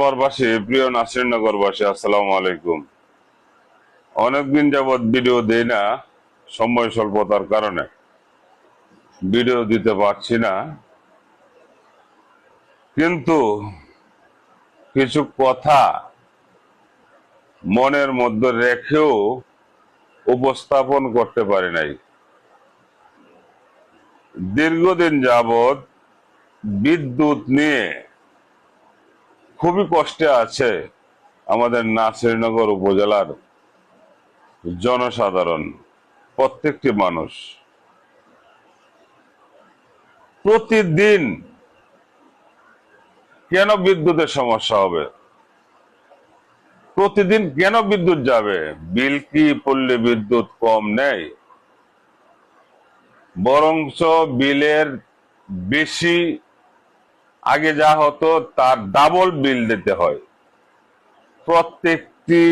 বরবাসী, প্রিয় নাসিরনগরবাসী, আসসালামু আলাইকুম। অনেকদিন যাবৎ ভিডিও দেই না, সময় স্বল্পতার কারণে ভিডিও দিতে পারছি না, কিন্তু কিছু কথা মনের মধ্যে রেখেও উপস্থাপন করতে পারি নাই। দীর্ঘদিন যাবৎ বিদ্যুৎ নিয়ে খুবই কষ্টে আছে আমাদের নাসিরনগর উপজেলার জনসাধারণ, প্রত্যেকটি মানুষ। প্রতিদিন কেন বিদ্যুতের সমস্যা হবে? প্রতিদিন কেন বিদ্যুৎ যাবে? বিল কি পল্লী বিদ্যুৎ কম নেই? বরঞ্চ বিলের বেশি, আগে যা হতো তার ডাবল বিল দিতে হয় প্রত্যেকটি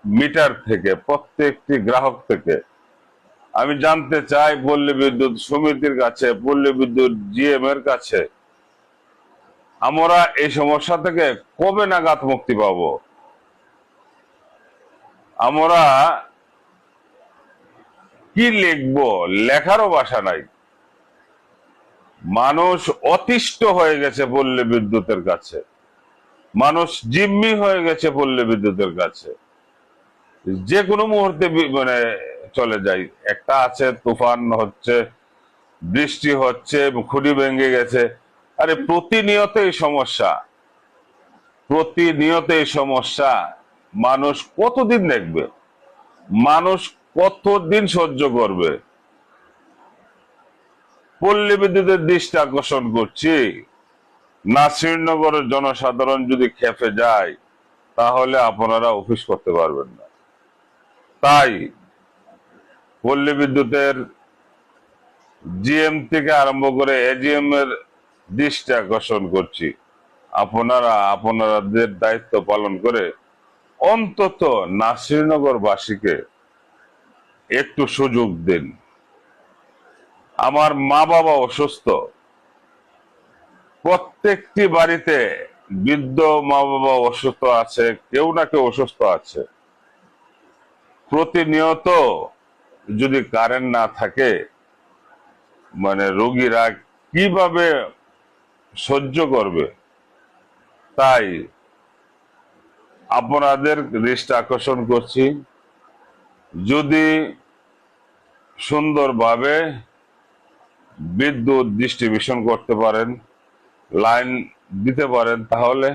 মিটার থেকে, প্রত্যেকটি গ্রাহক থেকে। আমি জানতে চাই পল্লী বিদ্যুৎ সমিতির কাছে, পল্লী বিদ্যুৎ জিএম এর কাছে, আমরা এই সমস্যা থেকে কবে নাগাদ মুক্তি পাব? আমরা কি লিখবো, লেখারও ভাষা নাই। মানুষ অতিষ্ঠ হয়ে গেছে পল্লী বিদ্যুতের কাছে, মানুষ জিম্মি হয়ে গেছে পল্লী বিদ্যুতের কাছে। যে কোনো মুহূর্তে মানে চলে যায়। একটা আছে তুফান হচ্ছে, বৃষ্টি হচ্ছে, খুঁটি ভেঙে গেছে। আরে প্রতিনিয়ত এই সমস্যা, প্রতিনিয়ত এই সমস্যা। মানুষ কতদিন দেখবে? মানুষ কতদিন সহ্য করবে? পল্লী বিদ্যুতের দৃষ্টি আকর্ষণ করছি, নাসিরনগরের জনসাধারণ যদি খেপে যায় তাহলে আপনারা অফিস করতে পারবেন না। তাই পল্লী বিদ্যুতের জিএম থেকে আরম্ভ করে এজিএম এর দৃষ্টি আকর্ষণ করছি, আপনারা আপনাদের দায়িত্ব পালন করে অন্তত নাসিরনগরবাসীকে একটু সুযোগ দিন। আমার মা বাবা অসুস্থ, প্রত্যেকটি বাড়িতে বৃদ্ধ মা বাবা অসুস্থ আছে, কেউ না কেউ অসুস্থ আছে। প্রতিনিয়ত যদি কারেন্ট না থাকে, মানে রোগীরা কিভাবে সহ্য করবে? তাই আপনাদের দৃষ্টি আকর্ষণ করছি, যদি সুন্দরভাবে বিদ্যুৎ ডিস্ট্রিবিউশন করতে পারেন, লাইন দিতে পারেন, তাহলে